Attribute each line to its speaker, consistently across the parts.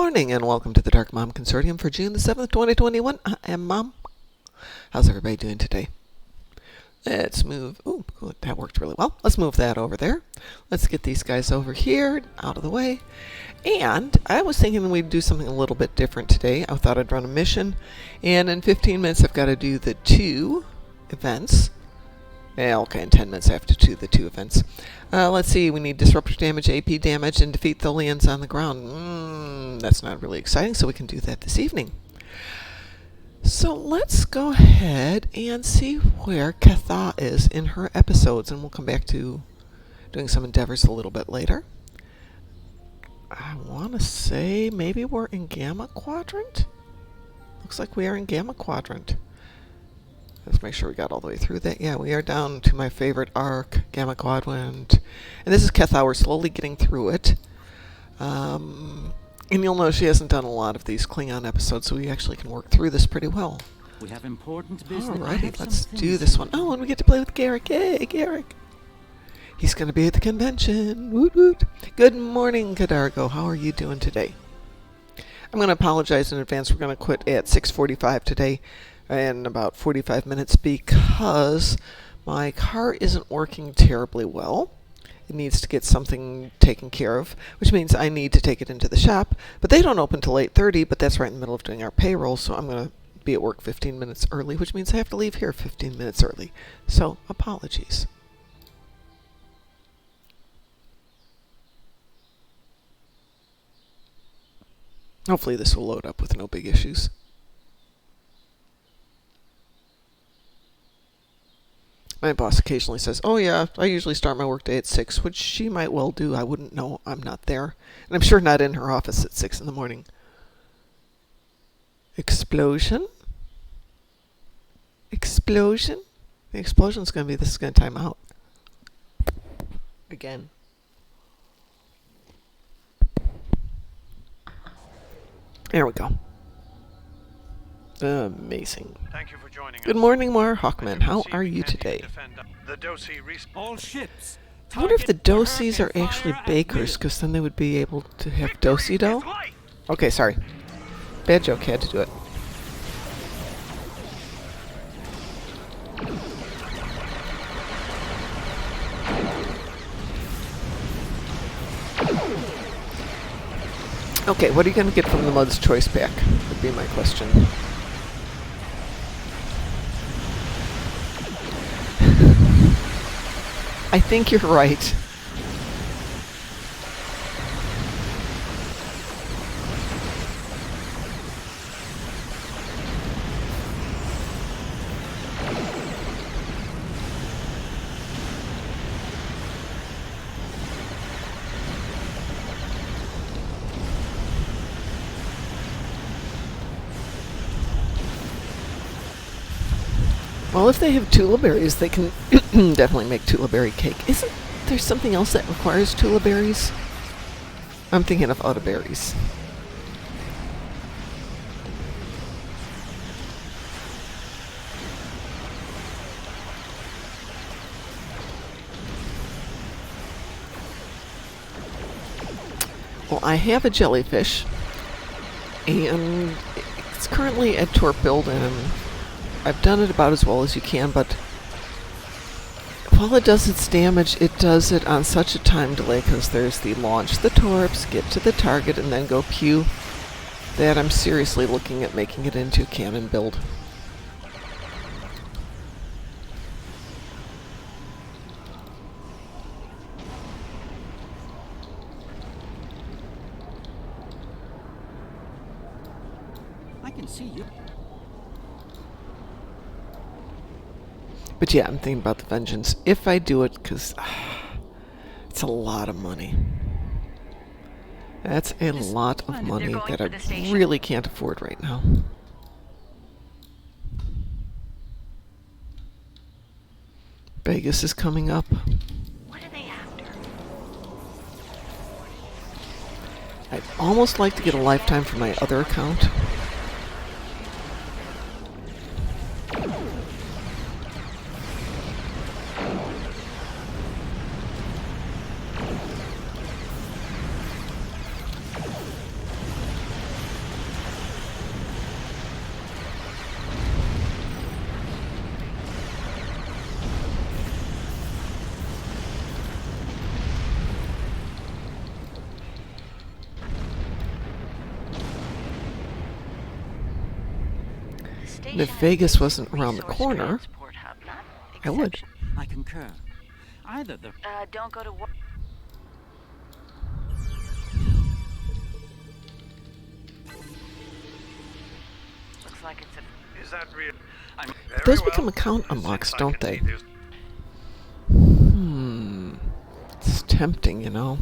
Speaker 1: morning and welcome to the Darkmom Consortium for June the 7th, 2021. I am Mom. How's everybody doing today? Let's move. Oh, that worked really well. Let's move that over there. Let's get these guys over here out of the way. And I was thinking we'd do something a little bit different today. I thought I'd run a mission. And in 15 minutes, I've got to do the 2 events. Okay, in 10 minutes I have to do the 2 events. Let's see, we need disruptor damage, AP damage, and defeat the lions on the ground. That's not really exciting, so we can do that this evening. So let's go ahead and see where Katha is in her episodes, and we'll come back to doing some endeavors a little bit later. I want to say maybe we're in Gamma Quadrant? Looks like we are in Gamma Quadrant. Let's make sure we got all the way through that. Yeah, we are down to my favorite arc, Gamma Quadrant. And this is Katha. We're slowly getting through it. And you'll notice she hasn't done a lot of these Klingon episodes, so we actually can work through this pretty well.
Speaker 2: We have important business.
Speaker 1: Alrighty, let's do this one. Oh, and we get to play with Garrick. Yay, Garrick. He's going to be at the convention. Woot woot. Good morning, Kadargo. How are you doing today? I'm going to apologize in advance. We're going to quit at 6:45 today. In about 45 minutes because my car isn't working terribly well. It needs to get something taken care of, which means I need to take it into the shop. But they don't open till 8:30, but that's right in the middle of doing our payroll, so I'm going to be at work 15 minutes early, which means I have to leave here 15 minutes early. So, apologies. Hopefully this will load up with no big issues. My boss occasionally says, oh yeah, I usually start my workday at 6, which she might well do. I wouldn't know. I'm not there. And I'm sure not in her office at 6 in the morning. Explosion? Explosion? The explosion's going to be, this is going to time out. Again. There we go. Amazing.
Speaker 3: Thank you for joining us.
Speaker 1: Good morning, Mar Hawkman. How are you today?
Speaker 2: All ships.
Speaker 1: I wonder if the Dosies are actually bakers, because then they would be able to have Dosi dough. Okay, sorry. Bad joke, had to do it. Okay, what are you going to get from the Mud's Choice Pack? Would be my question. I think you're right. Well, if they have tula berries, they can definitely make tula berry cake. Isn't there something else that requires tula berries? I'm thinking of other berries. Well, I have a jellyfish, and it's currently at torp build, and I've done it about as well as you can, but while it does its damage, it does it on such a time delay because there's the launch the torps, get to the target, and then go pew, that I'm seriously looking at making it into a cannon build.
Speaker 2: I can see you.
Speaker 1: But yeah, I'm thinking about the vengeance. If I do it, because it's a lot of money. That's a lot of money that I really can't afford right now. Vegas is coming up.
Speaker 4: What are they after?
Speaker 1: I'd almost like to get a lifetime for my other account.
Speaker 4: station
Speaker 1: if
Speaker 4: has
Speaker 1: Vegas
Speaker 4: basic
Speaker 1: wasn't around the
Speaker 4: resource
Speaker 1: corner,
Speaker 4: transport hub, not
Speaker 1: I would.
Speaker 4: exception.
Speaker 2: I concur. Either the...
Speaker 4: Don't go to work. Looks like it's a...
Speaker 2: Is that real? I'm
Speaker 1: Those become account unlocks, don't they? It's tempting, you know.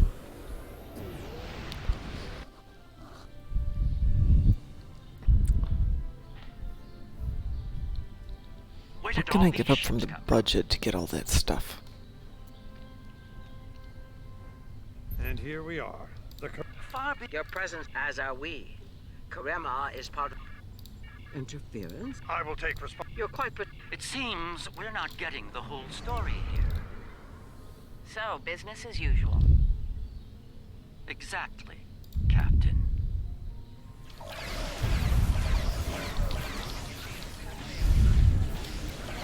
Speaker 1: What can I give up from the budget to get all that stuff?
Speaker 3: And here we are.
Speaker 5: Your presence, as are we. Karema is part of interference.
Speaker 3: I will take responsibility.
Speaker 5: You're quite
Speaker 2: It seems we're not getting the whole story here.
Speaker 4: So, business as usual.
Speaker 2: Exactly, Captain.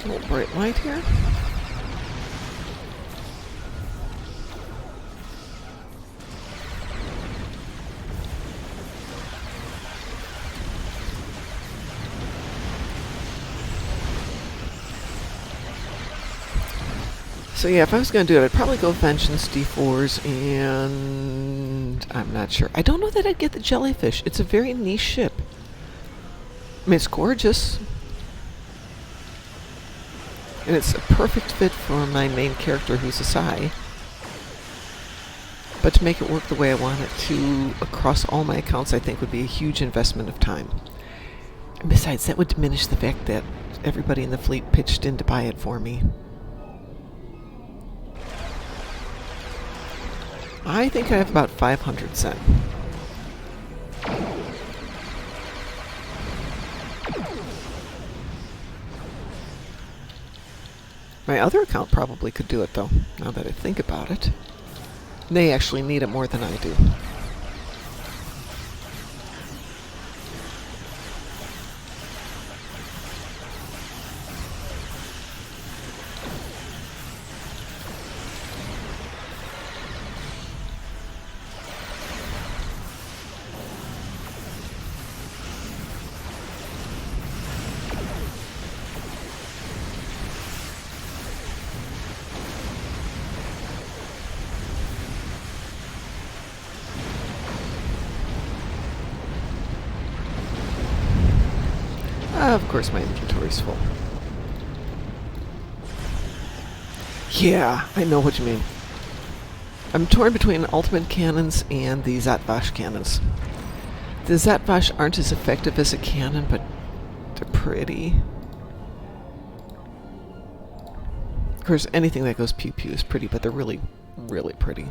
Speaker 1: A little bright light here. So yeah, if I was going to do it, I'd probably go Vengeance D4s, and I'm not sure. I don't know that I'd get the Jellyfish. It's a very niche ship. I mean, it's gorgeous. And it's a perfect fit for my main character, who's a Psy. But to make it work the way I want it to across all my accounts, I think would be a huge investment of time. And besides, that would diminish the fact that everybody in the fleet pitched in to buy it for me. I think I have about 500 cents. My other account probably could do it, though, now that I think about it. They actually need it more than I do. Of course, my inventory's full. Yeah, I know what you mean. I'm torn between ultimate cannons and the Zatvash cannons. The Zatvash aren't as effective as a cannon, but they're pretty. Of course, anything that goes pew-pew is pretty, but they're really, really pretty.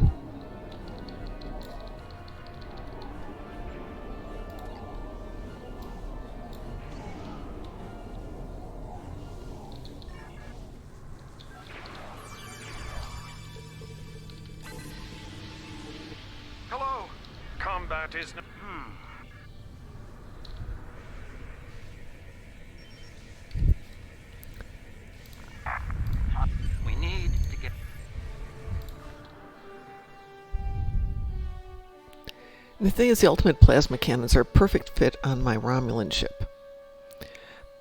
Speaker 3: Hello. Combat is no.
Speaker 2: We need to get...
Speaker 1: And the thing is, the ultimate plasma cannons are a perfect fit on my Romulan ship.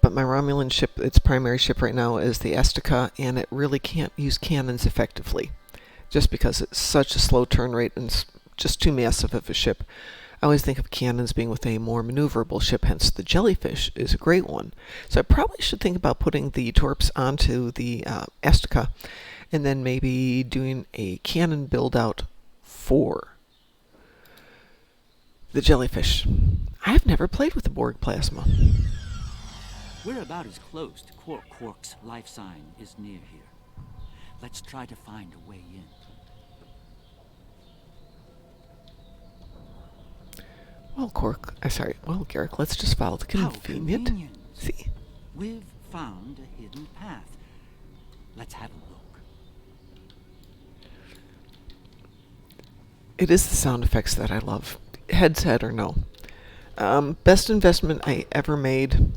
Speaker 1: But my Romulan ship, its primary ship right now, is the Estica, and it really can't use cannons effectively. Just because it's such a slow turn rate and it's just too massive of a ship. I always think of cannons being with a more maneuverable ship, hence the Jellyfish is a great one. So I probably should think about putting the Torps onto the Estica, and then maybe doing a cannon build-out for the Jellyfish. I've never played with the Borg Plasma.
Speaker 2: We're about as close to Quark's life sign is near here. Let's try to find a way in.
Speaker 1: Well, Garrick, let's just follow the
Speaker 2: How
Speaker 1: convenient.
Speaker 2: convenient.
Speaker 1: See?
Speaker 2: We've found a hidden path. Let's have a look.
Speaker 1: It is the sound effects that I love. Headset or no. Best investment I ever made.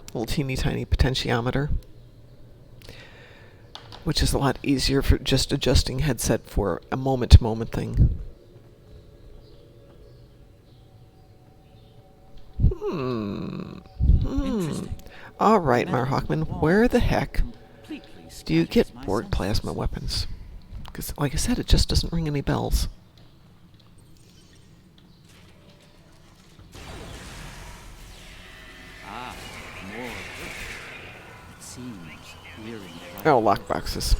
Speaker 1: Little teeny tiny potentiometer. Which is a lot easier for just adjusting headset for a moment-to-moment thing.
Speaker 2: Interesting.
Speaker 1: All right, Marhawkman, where the heck
Speaker 2: Completely
Speaker 1: do you
Speaker 2: scatters
Speaker 1: get
Speaker 2: my
Speaker 1: board
Speaker 2: senses.
Speaker 1: plasma weapons? Because, like I said, it just doesn't ring any bells.
Speaker 2: Ah, more. It seems clearing the right
Speaker 1: Oh,
Speaker 2: course.
Speaker 1: lockboxes.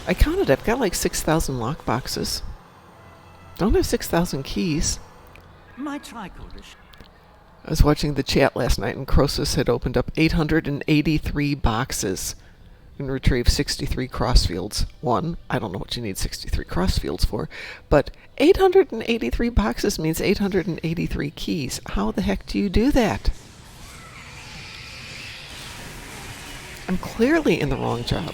Speaker 1: I counted. I've got like 6,000 lockboxes. Don't have 6,000 keys.
Speaker 2: My tricorder.
Speaker 1: I was watching the chat last night, and Croesus had opened up 883 boxes and retrieved 63 crossfields. One, I don't know what you need 63 crossfields for, but 883 boxes means 883 keys. How the heck do you do that? I'm clearly in the wrong job.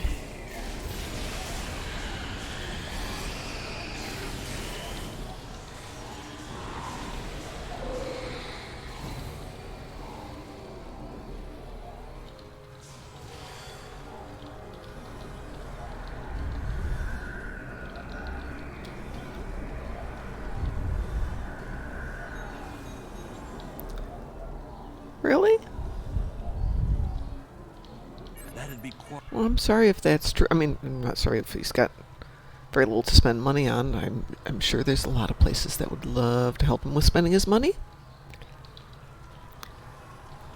Speaker 1: Really?
Speaker 2: That'd be quite.
Speaker 1: Well, I'm sorry if that's true. I mean, I'm not sorry if he's got very little to spend money on. I'm sure there's a lot of places that would love to help him with spending his money.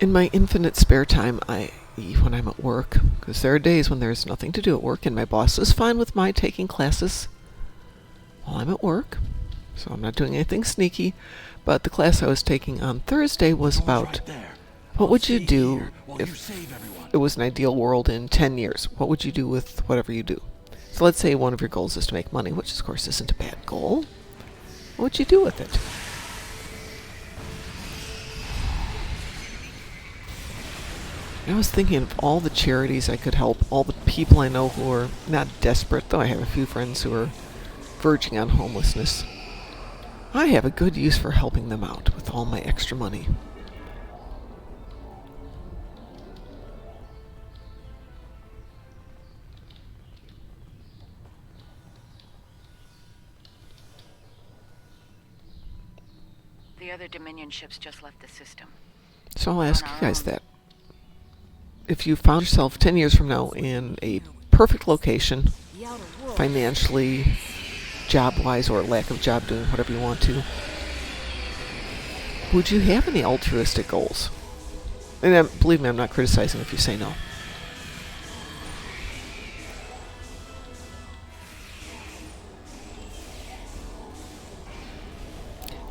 Speaker 1: In my infinite spare time, when I'm at work, because there are days when there's nothing to do at work, and my boss is fine with my taking classes while I'm at work, so I'm not doing anything sneaky. But the class I was taking on Thursday was about what would you do if it was an ideal world in 10 years? What would you do with whatever you do? So let's say one of your goals is to make money, which of course isn't a bad goal. What would you do with it? I was thinking of all the charities I could help, all the people I know who are not desperate, though I have a few friends who are verging on homelessness. I have a good use for helping them out with all my extra money.
Speaker 4: The other Dominion ships just left the system.
Speaker 1: So I'll ask you guys that. If you found yourself 10 years from now in a perfect location, financially, job-wise, or lack of job, doing whatever you want to, would you have any altruistic goals? And believe me, I'm not criticizing if you say no.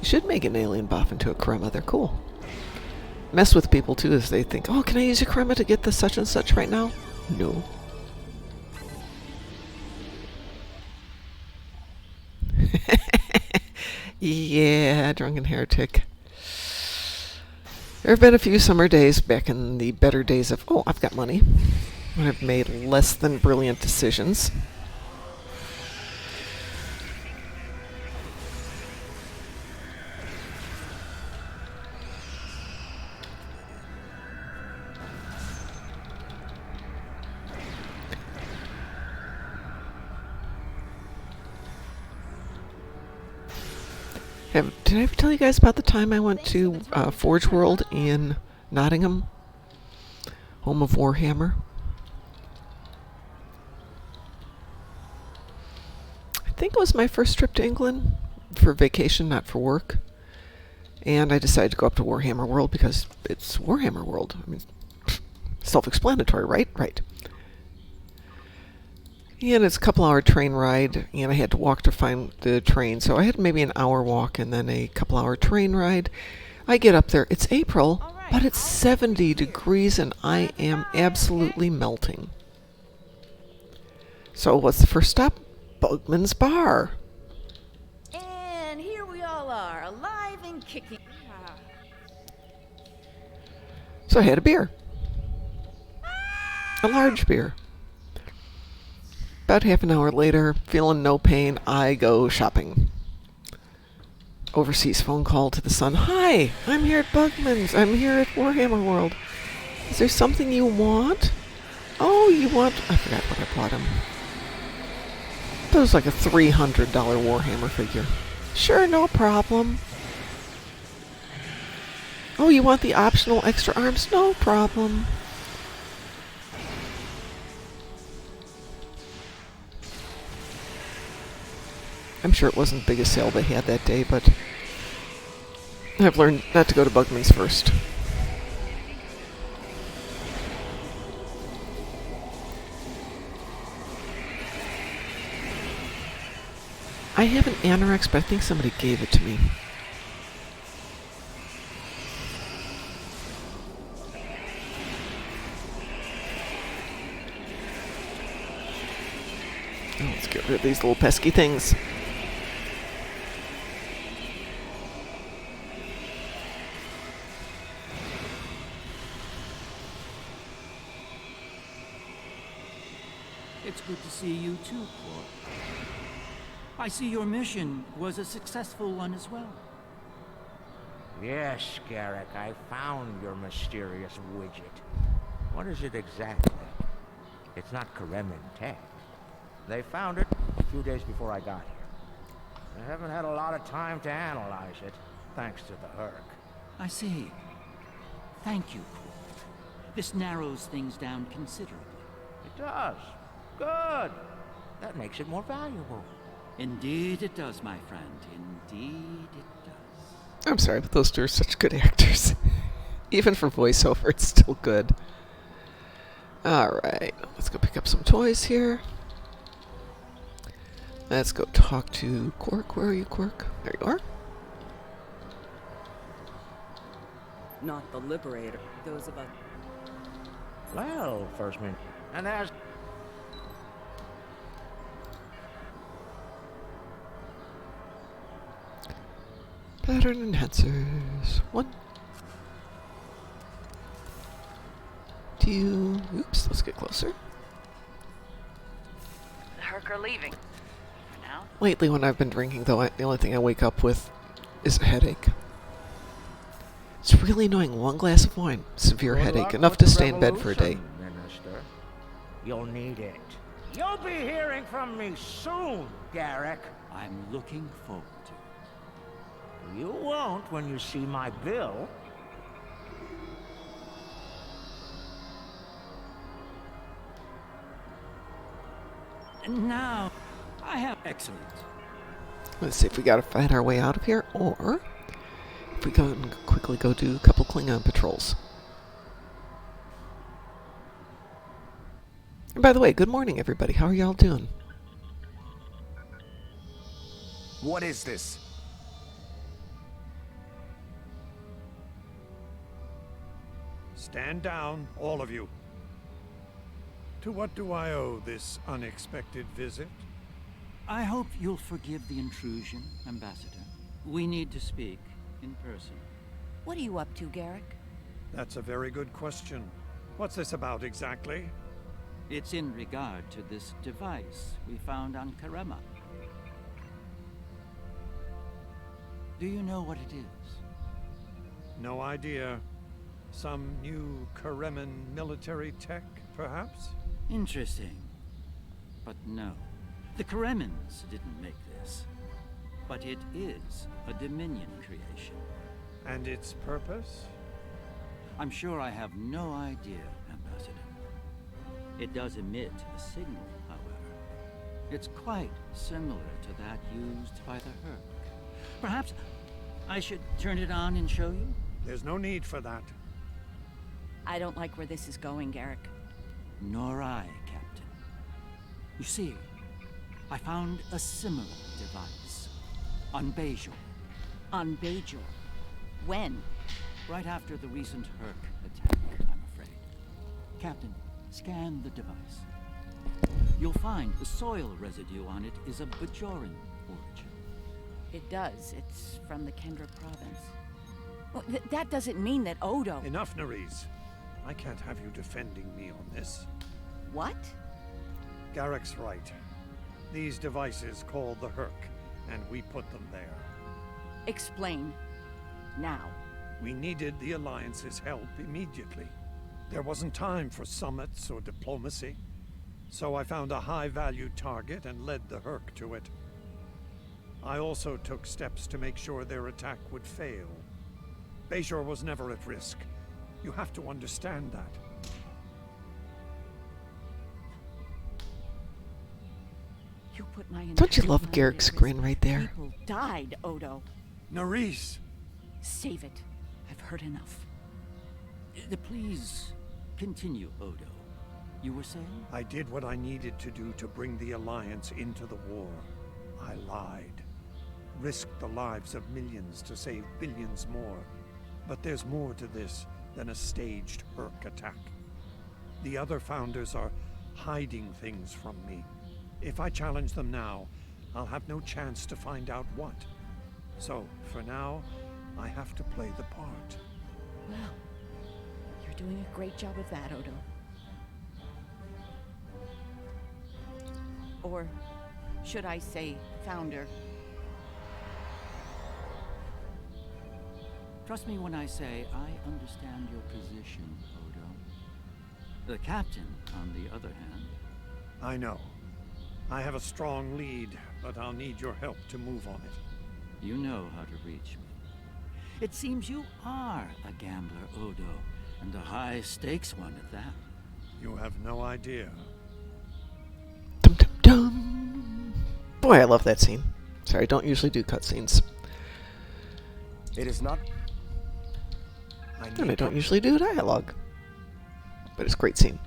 Speaker 1: You should make an alien buff into a crema. They're cool. Mess with people too as they think, oh, can I use a crema to get the such and such right now? No. Yeah, drunken heretic. There have been a few summer days back in the better days of, oh, I've got money, when I've made less than brilliant decisions. Did I ever tell you guys about the time I went to Forge World in Nottingham, home of Warhammer? I think it was my first trip to England for vacation, not for work. And I decided to go up to Warhammer World because it's Warhammer World. I mean, self-explanatory, right? Right. And it's a couple-hour train ride, and I had to walk to find the train. So I had maybe an hour walk and then a couple-hour train ride. I get up there. It's April, but it's 70 degrees, and I am absolutely melting. So what's the first stop? Bugman's Bar.
Speaker 6: And here we all are, alive and kicking.
Speaker 1: So I had a beer. A large beer. About half an hour later, feeling no pain, I go shopping. Overseas phone call to the son. Hi, I'm here at Bugman's. I'm here at Warhammer World. Is there something you want? Oh, you want... I forgot what I bought him. It was like a $300 Warhammer figure. Sure, no problem. Oh, you want the optional extra arms? No problem. I'm sure it wasn't the biggest sale they had that day, but I've learned not to go to Bugman's first. I have an anorex, but I think somebody gave it to me. Oh, let's get rid of these little pesky things.
Speaker 2: It's good to see you too, Quark. I see your mission was a successful one as well.
Speaker 7: Yes, Garrick, I found your mysterious widget. What is it exactly? It's not Karemin tech. They found it a few days before I got here. I haven't had a lot of time to analyze it, thanks to the Herc.
Speaker 2: I see. Thank you, Quark. This narrows things down considerably.
Speaker 7: It does. Good. That makes it more valuable.
Speaker 2: Indeed it does, my friend. Indeed it does.
Speaker 1: I'm sorry, but those two are such good actors. Even for voiceover, it's still good. Alright, let's go pick up some toys here. Let's go talk to Quark. Where are you, Quark? There you are.
Speaker 8: Not the Liberator. Those of us.
Speaker 7: Well, First Mint, and as...
Speaker 1: Pattern enhancers. 1, 2. Oops, let's get closer.
Speaker 4: The Herc are leaving. For now.
Speaker 1: Lately, when I've been drinking, though, the only thing I wake up with is a headache. It's really annoying. 1 glass of wine, severe
Speaker 7: Good
Speaker 1: headache,
Speaker 7: luck
Speaker 1: enough
Speaker 7: with
Speaker 1: to
Speaker 7: the
Speaker 1: stay in bed for a day.
Speaker 7: revolution, Minister. You'll need it. You'll be hearing from me soon, Garrick.
Speaker 2: I'm looking forward to it.
Speaker 7: You won't when you see my bill.
Speaker 2: And now, I have... Excellent.
Speaker 1: Let's see if we gotta fight our way out of here, or if we go and quickly go do a couple Klingon patrols. And by the way, good morning, everybody. How are y'all doing?
Speaker 9: What is this?
Speaker 3: Stand down, all of you. To what do I owe this unexpected visit?
Speaker 2: I hope you'll forgive the intrusion, Ambassador. We need to speak in person.
Speaker 6: What are you up to, Garrick?
Speaker 3: That's a very good question. What's this about exactly?
Speaker 2: It's in regard to this device we found on Karema. Do you know what it is?
Speaker 3: No idea. Some new Karemin military tech, perhaps?
Speaker 2: Interesting. But no. The Karemans didn't make this. But it is a Dominion creation.
Speaker 3: And its purpose?
Speaker 2: I'm sure I have no idea, Ambassador. It does emit a signal, however. It's quite similar to that used by the Herc. Perhaps I should turn it on and show you?
Speaker 3: There's no need for that.
Speaker 6: I don't like where this is going, Garrick.
Speaker 2: Nor I, Captain. You see, I found a similar device on Bajor.
Speaker 6: On Bajor. When?
Speaker 2: Right after the recent Herc attack, I'm afraid. Captain, scan the device. You'll find the soil residue on it is of Bajoran origin.
Speaker 6: It does. It's from the Kendra province. Well, that doesn't mean that Odo...
Speaker 3: Enough, Nerys. I can't have you defending me on this.
Speaker 6: What?
Speaker 3: Garrick's right. These devices called the Herc, and we put them there.
Speaker 6: Explain. Now.
Speaker 3: We needed the Alliance's help immediately. There wasn't time for summits or diplomacy. So I found a high-value target and led the Herc to it. I also took steps to make sure their attack would fail. Bajor was never at risk. You have to understand that.
Speaker 6: You put my
Speaker 1: Don't you
Speaker 6: entire
Speaker 1: love
Speaker 6: planet
Speaker 1: Garrick's
Speaker 6: at risk.
Speaker 1: grin right there?
Speaker 6: People died, Odo.
Speaker 3: Nerys!
Speaker 6: Save it. I've heard enough.
Speaker 2: Please continue, Odo. You were saying?
Speaker 3: I did what I needed to do to bring the Alliance into the war. I lied. Risked the lives of millions to save billions more. But there's more to this than a staged Herc attack. The other founders are hiding things from me. If I challenge them now, I'll have no chance to find out what. So, for now, I have to play the part.
Speaker 6: Well, you're doing a great job of that, Odo. Or should I say, founder?
Speaker 2: Trust me when I say I understand your position, Odo. The captain, on the other hand...
Speaker 3: I know. I have a strong lead, but I'll need your help to move on it.
Speaker 2: You know how to reach me. It seems you are a gambler, Odo, and a high-stakes one at that.
Speaker 3: You have no idea.
Speaker 1: Dum dum dum. Boy, I love that scene. Sorry, I don't usually do cutscenes.
Speaker 9: It is not.
Speaker 1: And I don't usually do dialogue. But it's a great scene.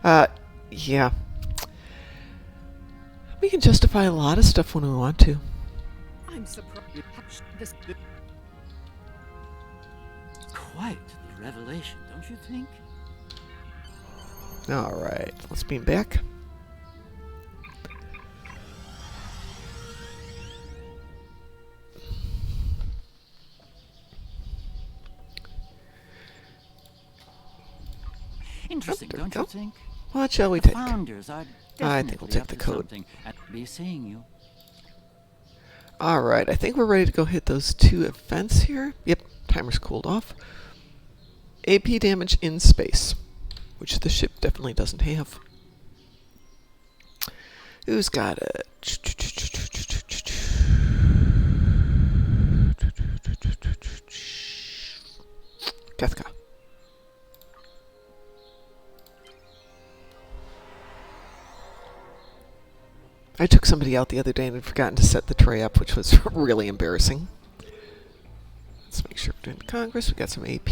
Speaker 1: Yeah. We can justify a lot of stuff when we want to.
Speaker 8: I'm surprised. This.
Speaker 2: Quite the revelation, don't you think?
Speaker 1: Alright, let's beam back.
Speaker 2: Interesting,
Speaker 1: there we
Speaker 2: don't
Speaker 1: go.
Speaker 2: you think?
Speaker 1: What shall we
Speaker 2: The
Speaker 1: take?
Speaker 2: founders are
Speaker 1: I think we'll
Speaker 2: definitely
Speaker 1: take
Speaker 2: up
Speaker 1: the
Speaker 2: to
Speaker 1: code.
Speaker 2: something and be seeing you.
Speaker 1: Alright, I think we're ready to go hit those 2 events here. Yep, timer's cooled off. AP damage in space, which the ship definitely doesn't have. Who's got it? Kefka. I took somebody out the other day and had forgotten to set the tray up, which was really embarrassing. Let's make sure we're doing Congress. We got some AP.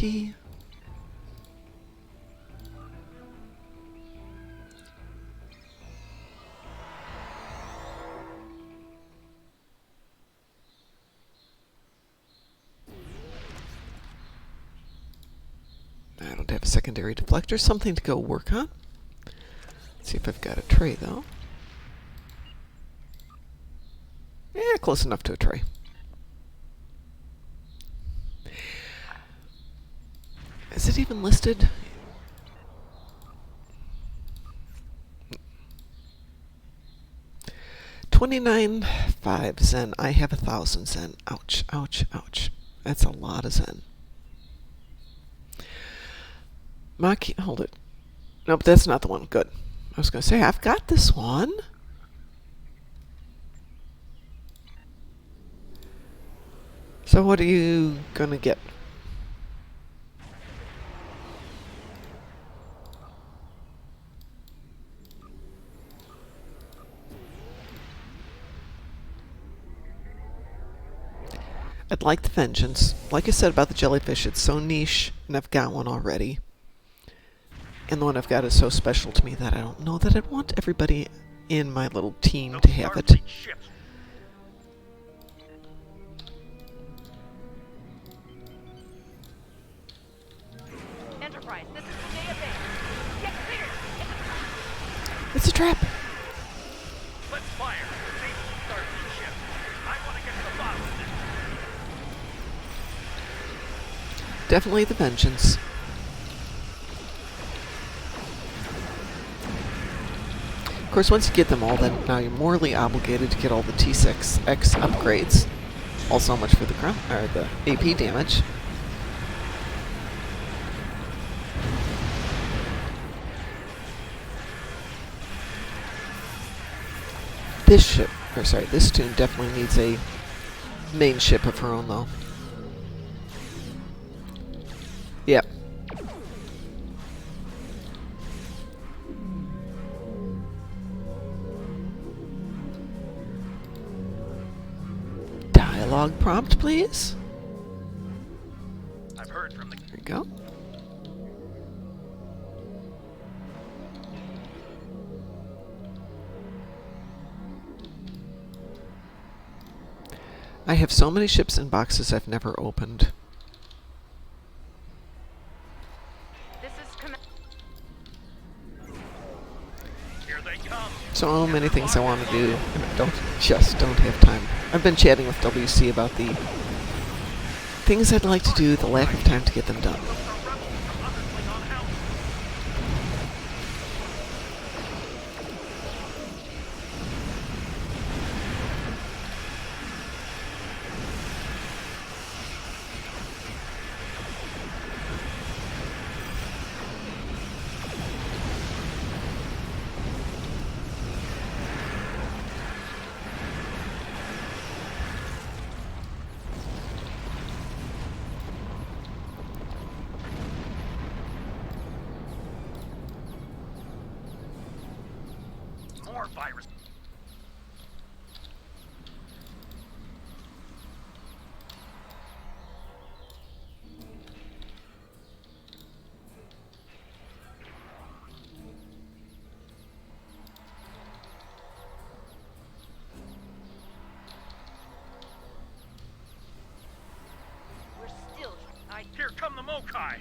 Speaker 1: I don't have a secondary deflector. Something to go work on. Let's see if I've got a tray, though. Yeah, close enough to a tray. Is it even listed? $29.5 Zen. I have 1,000 Zen. Ouch, ouch, ouch. That's a lot of Zen. Maki, hold it. Nope, that's not the one. Good. I was going to say, I've got this one. So what are you going to get? I'd like the vengeance. Like I said about the jellyfish, it's so niche, and I've got one already. And the one I've got is so special to me that I don't know that I'd want everybody in my little team to have it.
Speaker 10: Enterprise, this is Linnea Base. Get clear!
Speaker 1: It's a trap!
Speaker 11: Let's fire! Save the Starfleet ship. I want to get to the bottom of this.
Speaker 1: Definitely the vengeance. Of course, once you get them all, then now you're morally obligated to get all the T6X upgrades. Also much for the the AP damage. This ship, or sorry, this tune definitely needs a main ship of her own, though. Yep. dialogue prompt, please.
Speaker 11: I've heard from the...
Speaker 1: There you go. I have so many ships in boxes I've never opened.
Speaker 10: This is
Speaker 11: Here they come.
Speaker 1: So many things I want to do, and I don't have time. I've been chatting with WC about the things I'd like to do, the lack of time to get them done.
Speaker 11: More virus.
Speaker 10: We're still.
Speaker 11: Here come the Mokai.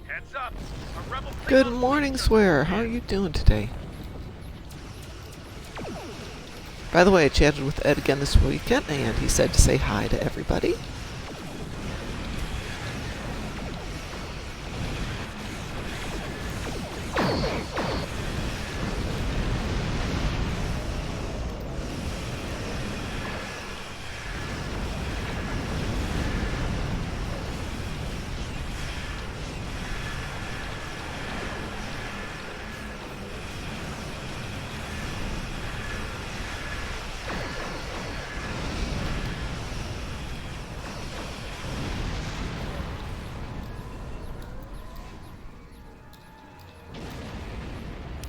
Speaker 11: Heads up. A rebel fleet
Speaker 1: Good
Speaker 11: on
Speaker 1: morning,
Speaker 11: Western
Speaker 1: Swear. How are
Speaker 11: Command.
Speaker 1: you doing today? By the way, I chatted with Ed again this weekend, and he said to say hi to everybody.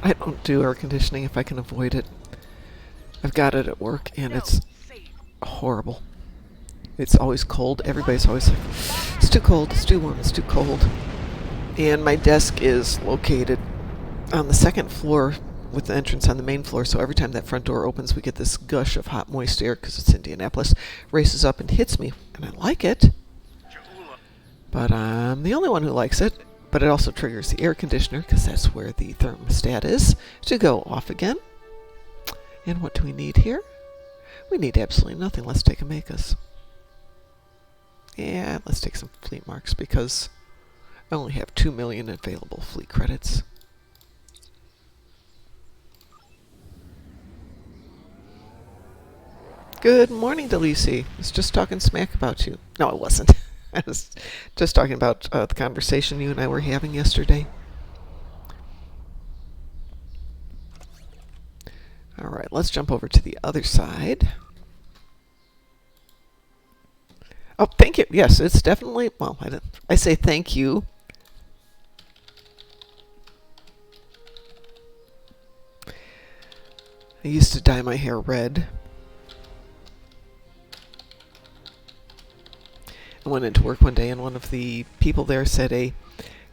Speaker 1: I don't do air conditioning if I can avoid it. I've got it at work, and it's horrible. It's always cold. Everybody's always like, it's too cold, it's too warm, it's too cold. And my desk is located on the second floor with the entrance on the main floor, so every time that front door opens, we get this gush of hot, moist air, because it's Indianapolis, races up and hits me, and I like it. But I'm the only one who likes it. But it also triggers the air conditioner, because that's where the thermostat is, to go off again. And what do we need here? We need absolutely nothing. Let's take a Makus. Yeah, let's take some fleet marks, because I only have 2 million available fleet credits. Good morning, Delisi. I was just talking smack about you. No, I wasn't. I was just talking about the conversation you and I were having yesterday. All right, let's jump over to the other side. Oh, thank you. Yes, it's definitely, well, I say thank you. I used to dye my hair red. I went into work one day, and one of the people there said a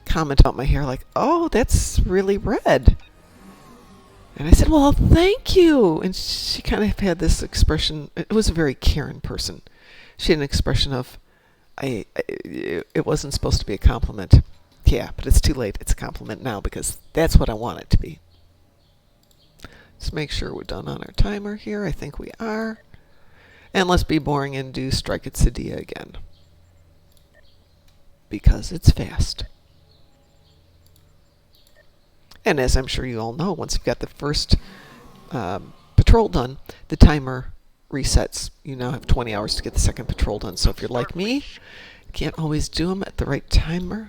Speaker 1: comment about my hair like, "Oh, that's really red." And I said, "Well, thank you." And she kind of had this expression. It was a very Karen person. She had an expression of, it wasn't supposed to be a compliment. Yeah, but it's too late. It's a compliment now, because that's what I want it to be. Let's make sure we're done on our timer here. I think we are. And let's be boring and do Strike at Sadia again, because it's fast. And as I'm sure you all know, once you've got the first patrol done, the timer resets. You now have 20 hours to get the second patrol done. So if you're like me, you can't always do them at the right time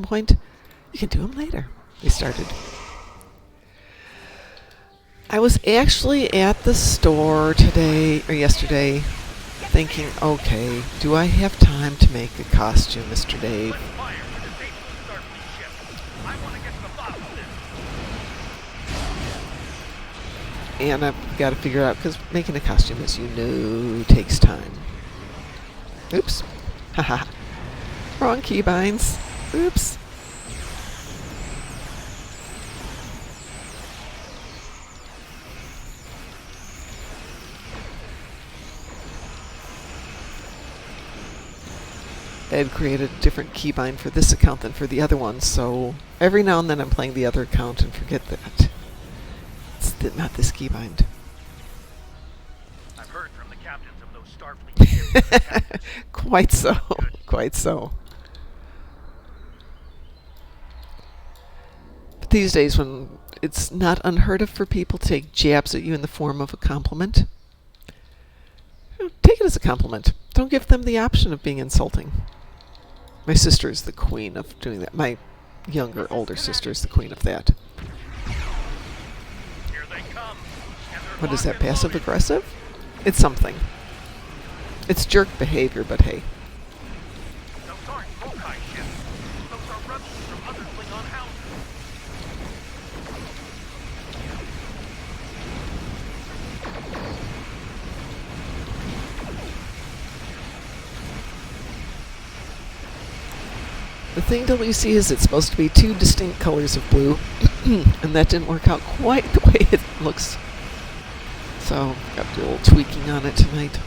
Speaker 1: point, you can do them later. They started. I was actually at the store today, or yesterday, thinking, okay, do I have time to make a costume, Mr. Dave?
Speaker 11: Let's fire for disable the Starfleet ship. I want to get to the bottom of this.
Speaker 1: And I've got to figure out, because making a costume, as you know, takes time. Oops. Haha. Wrong keybinds. Oops. Ed created a different keybind for this account than for the other one, so every now and then I'm playing the other account and forget that. It's not this keybind.
Speaker 11: I've heard from the captains of those Starfleet ships.
Speaker 1: Quite so. Quite so. But these days, when it's not unheard of for people to take jabs at you in the form of a compliment, take it as a compliment. Don't give them the option of being insulting. My sister is the queen of doing that. My older sister is the queen of that.
Speaker 11: Here they come.
Speaker 1: What is that, passive aggressive? It's something. It's jerk behavior, but hey.
Speaker 11: Those aren't Mokai ships. Those are rebels from other Klingon houses.
Speaker 1: The thing WC is it's supposed to be two distinct colors of blue, and that didn't work out quite the way it looks. So, got to do a little tweaking on it tonight.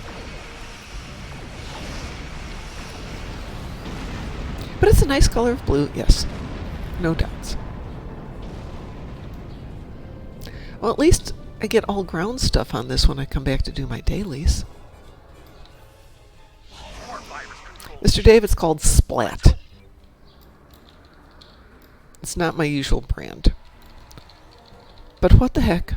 Speaker 1: But it's a nice color of blue, yes. No doubts. Well, at least I get all ground stuff on this when I come back to do my dailies. Mr. Dave, it's called Splat. It's not my usual brand. But what the heck?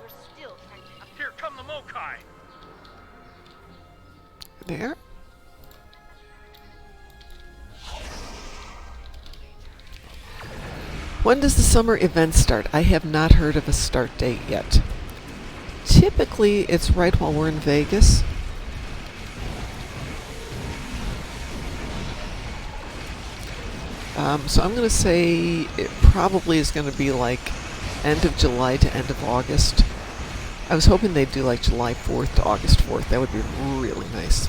Speaker 10: We're still trying to...
Speaker 11: Here come the Mokai.
Speaker 1: There. When does the summer event start? I have not heard of a start date yet. Typically, it's right while we're in Vegas. So I'm going to say it probably is going to be like end of July to end of August. I was hoping they'd do like July 4th to August 4th. That would be really nice.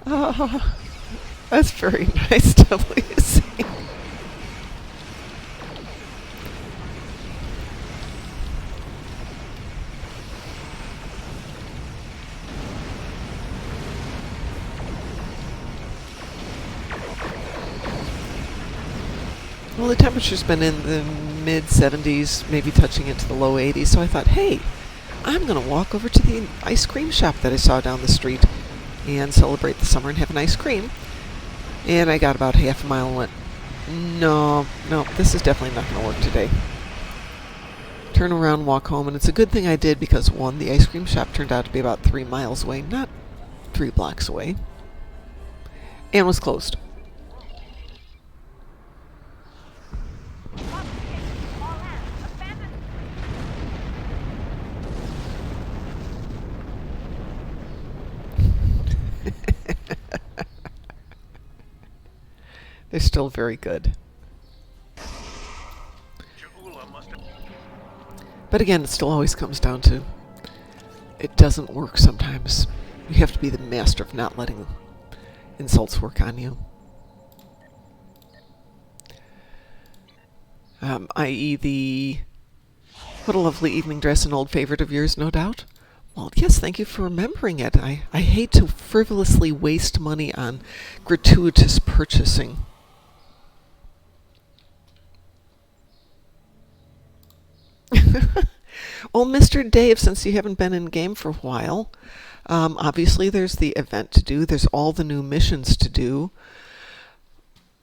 Speaker 1: Oh, that's very nice, WC. Well, the temperature's been in the mid-70s, maybe touching into the low 80s, so I thought, hey, I'm going to walk over to the ice cream shop that I saw down the street and celebrate the summer and have an ice cream. And I got about half a mile and went, no, this is definitely not going to work today. Turn around, walk home, and it's a good thing I did because, one, the ice cream shop turned out to be about 3 miles away, not 3 blocks away, and was closed. They're still very good. But again, it still always comes down to it doesn't work sometimes. You have to be the master of not letting insults work on you. I.e. the What a lovely evening dress, an old favorite of yours, no doubt. Well, yes, thank you for remembering it. I hate to frivolously waste money on gratuitous purchasing. Well, Mr. Dave, since you haven't been in game for a while, obviously there's the event to do. There's all the new missions to do,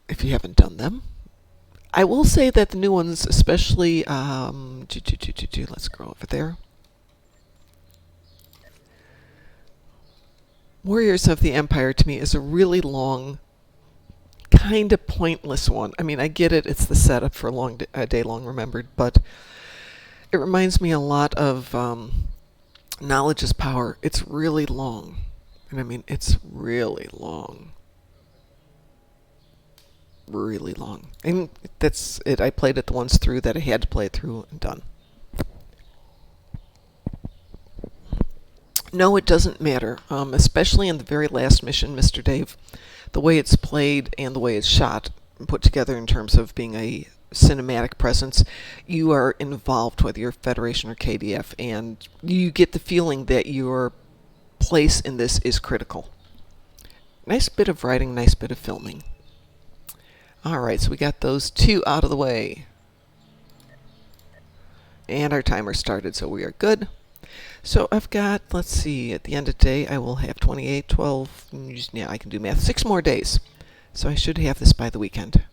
Speaker 1: if you haven't done them. I will say that the new ones, especially, let's go over there. Warriors of the Empire, to me, is a really long, kind of pointless one. I mean, I get it. It's the setup for a day long remembered, but it reminds me a lot of Knowledge is Power. It's really long. And I mean, it's really long. Really long. And that's it. I played it the ones through that I had to play it through and done. No, it doesn't matter, especially in the very last mission, Mr. Dave. The way it's played and the way it's shot and put together in terms of being a cinematic presence, you are involved, whether you're Federation or KDF, and you get the feeling that your place in this is critical. Nice bit of writing, nice bit of filming. Alright, so we got those two out of the way. And our timer started, so we are good. So I've got, let's see, at the end of the day, I will have 28, 12, yeah, I can do math, 6 more days. So I should have this by the weekend.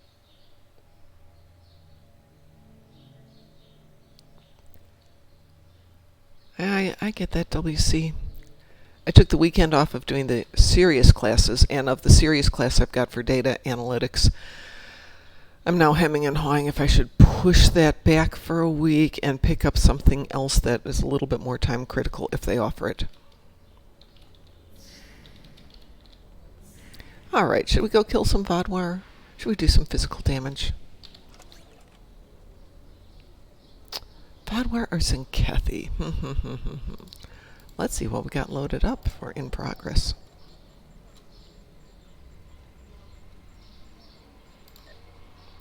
Speaker 1: I get that, WC. I took the weekend off of doing the serious classes, and of the serious class I've got for data analytics, I'm now hemming and hawing if I should push that back for a week and pick up something else that is a little bit more time critical if they offer it. Alright, should we go kill some Vodwar? Should we do some physical damage? Vodwar or Zinkethi? Let's see what we got loaded up for in progress.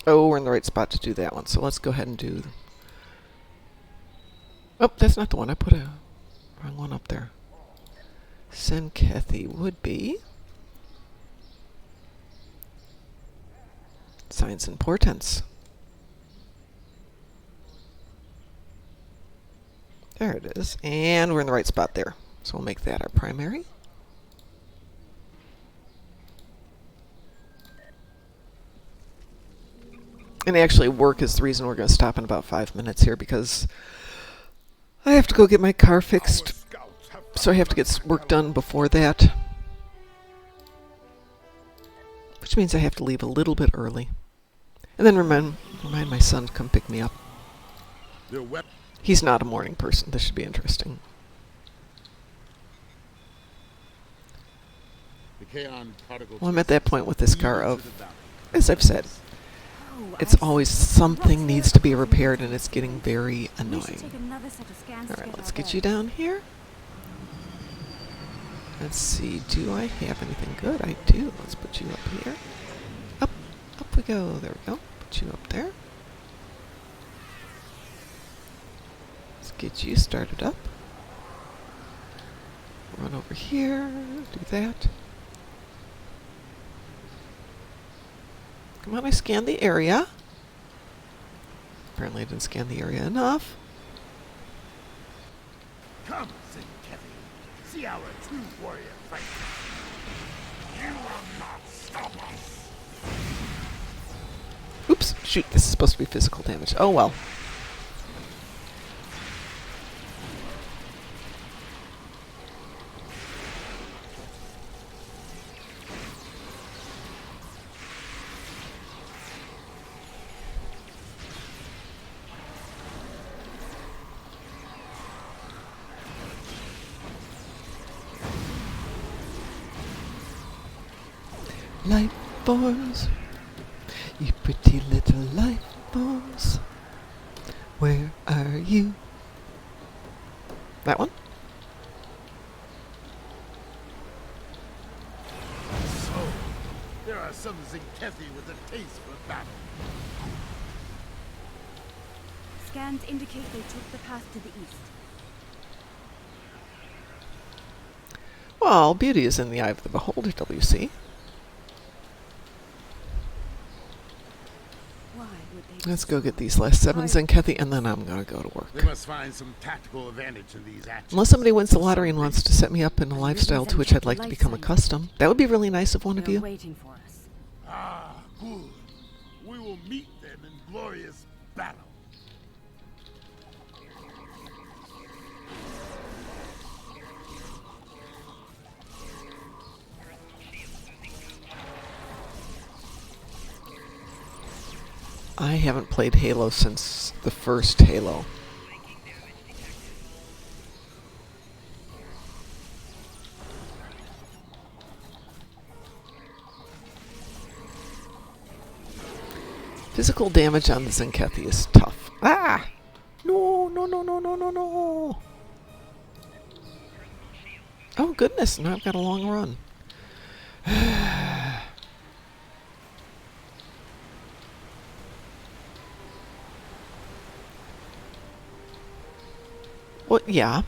Speaker 1: Oh, we're in the right spot to do that one, so let's go ahead and do... Oh, that's not the one. I put a wrong one up there. Zinkethi would be... Signs and Portents. There it is. And we're in the right spot there. So we'll make that our primary. And actually, work is the reason we're going to stop in about 5 minutes here, because I have to go get my car fixed. So I have to get work done before that. Which means I have to leave a little bit early. And then remind my son to come pick me up. He's not a morning person. This should be interesting. Well, I'm at that point with this car of, as I've said, it's always something needs to be repaired, and it's getting very annoying. Alright, let's get you down here. Let's see, do I have anything good? I do. Let's put you up here. Up we go. There we go. Put you up there. Let's get you started up. Run over here. Do that. Come on, I scanned the area. Apparently I didn't scan the area enough.
Speaker 11: Come, Zinkethi. See our true warrior fight. You will not stop us.
Speaker 1: Oops, shoot, this is supposed to be physical damage. Oh well. Life forms, you pretty little life forms, where are you? That one?
Speaker 11: So, there are some Zinkethi with a taste for battle.
Speaker 12: Scans indicate they took the path to the east.
Speaker 1: Well, beauty is in the eye of the beholder, WC.
Speaker 12: Why would they?
Speaker 1: Let's go get these last 7 Zenkethi, and then I'm going to go to work.
Speaker 11: They must find some tactical advantage in these actions.
Speaker 1: Unless somebody wins the lottery and wants to set me up in a lifestyle to which I'd like to become accustomed. That would be really nice of one of you.
Speaker 12: Waiting for us.
Speaker 11: Ah, good. We will meet them in glorious battle.
Speaker 1: I haven't played Halo since the first Halo. Physical damage on the Zenkethi is tough. Ah! No, no, no, no, no, no, no! Oh goodness, now I've got a long run. Well, yeah.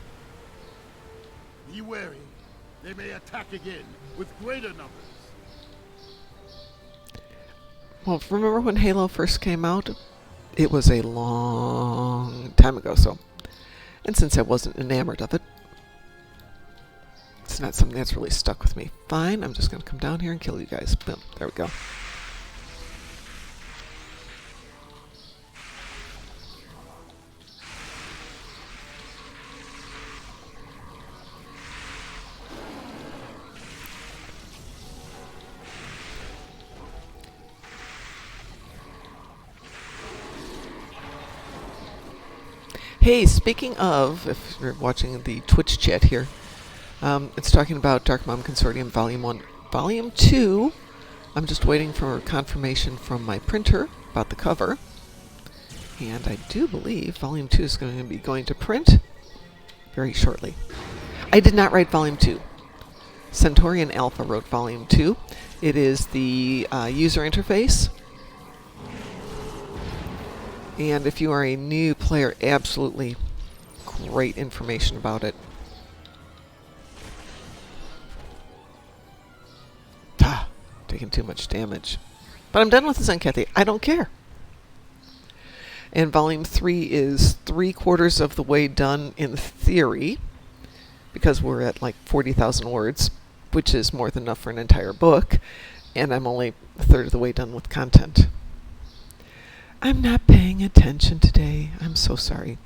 Speaker 11: Be wary. They may attack again with greater numbers.
Speaker 1: Well, remember when Halo first came out? It was a long time ago, so. And since I wasn't enamored of it, it's not something that's really stuck with me. Fine, I'm just going to come down here and kill you guys. Boom, there we go. Hey, speaking of, if you're watching the Twitch chat here, it's talking about Darkmom Consortium Volume 1. Volume 2, I'm just waiting for confirmation from my printer about the cover. And I do believe Volume 2 is going to be going to print very shortly. I did not write Volume 2. Centaurian Alpha wrote Volume 2. It is the user interface. And if you are a new player, absolutely great information about it. Taking too much damage. But I'm done with the Zenkethi. I don't care. And Volume 3 is 3/4 of the way done in theory, because we're at like 40,000 words, which is more than enough for an entire book, and I'm only 1/3 of the way done with content. I'm not paying attention today. I'm so sorry.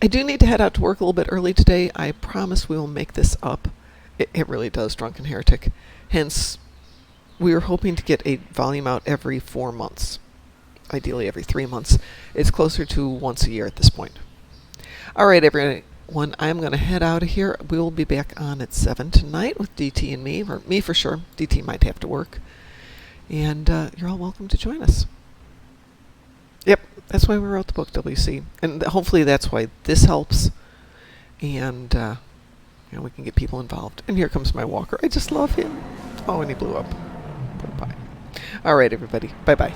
Speaker 1: I do need to head out to work a little bit early today. I promise we will make this up. It really does, Drunken Heretic. Hence, we were hoping to get a volume out every 4 months. Ideally every 3 months. It's closer to once a year at this point. Alright, everyone. I'm going to head out of here. We will be back on at 7 tonight with DT and me. Or me for sure. DT might have to work. And you're all welcome to join us. Yep, that's why we wrote the book, WC. And hopefully that's why this helps. And, you know, we can get people involved. And here comes my walker. I just love him. Oh, and he blew up. Poor pie. All right, everybody. Bye-bye.